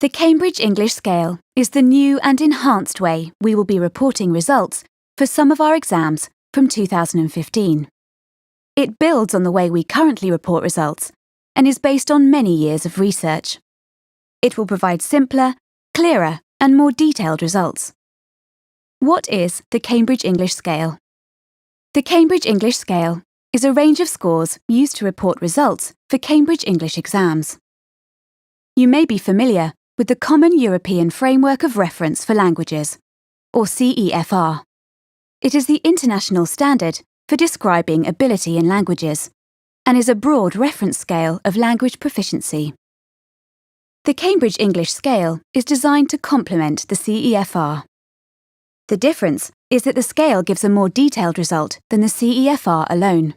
The Cambridge English Scale is the new and enhanced way we will be reporting results for some of our exams from 2015. It builds on the way we currently report results and is based on many years of research. It will provide simpler, clearer, and more detailed results. What is the Cambridge English Scale? The Cambridge English Scale is a range of scores used to report results for Cambridge English exams. You may be familiar with the Common European Framework of Reference for Languages, or CEFR. It is the international standard for describing ability in languages, and is a broad reference scale of language proficiency. The Cambridge English Scale is designed to complement the CEFR. The difference is that the scale gives a more detailed result than the CEFR alone.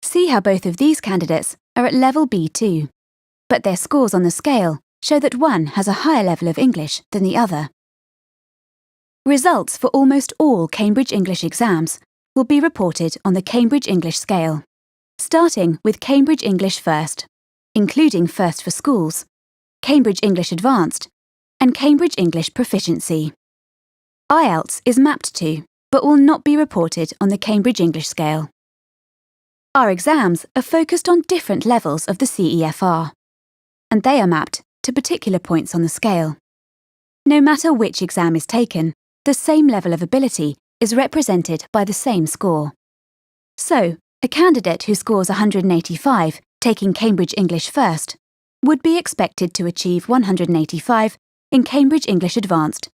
See how both of these candidates are at level B2, but their scores on the scale show that one has a higher level of English than the other. Results for almost all Cambridge English exams will be reported on the Cambridge English Scale, starting with Cambridge English First, including First for Schools, Cambridge English Advanced, and Cambridge English Proficiency. IELTS is mapped to, but will not be reported on the Cambridge English Scale. Our exams are focused on different levels of the CEFR, and they are mapped to particular points on the scale. No matter which exam is taken, the same level of ability is represented by the same score. So, a candidate who scores 185 taking Cambridge English First would be expected to achieve 185 in Cambridge English Advanced.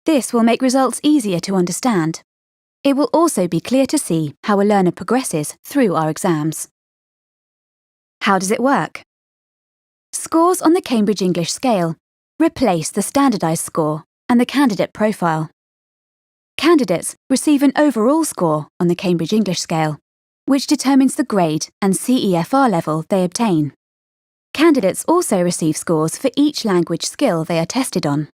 This will make results easier to understand. It will also be clear to see how a learner progresses through our exams. How does it work? Scores on the Cambridge English Scale replace the standardised score and the candidate profile. Candidates receive an overall score on the Cambridge English Scale, which determines the grade and CEFR level they obtain. Candidates also receive scores for each language skill they are tested on: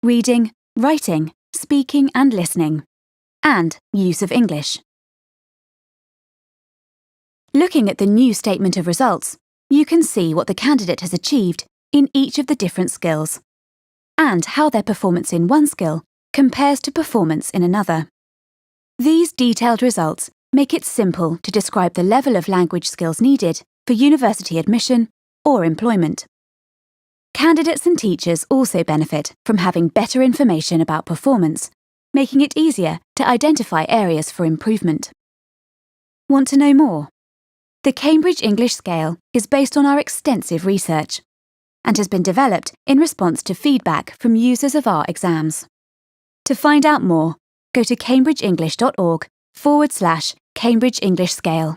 reading, writing, speaking and listening, and use of English. Looking at the new statement of results, you can see what the candidate has achieved in each of the different skills, and how their performance in one skill compares to performance in another. These detailed results make it simple to describe the level of language skills needed for university admission or employment. Candidates and teachers also benefit from having better information about performance, making it easier to identify areas for improvement. Want to know more? The Cambridge English Scale is based on our extensive research and has been developed in response to feedback from users of our exams. To find out more, go to cambridgeenglish.org/Cambridge English Scale.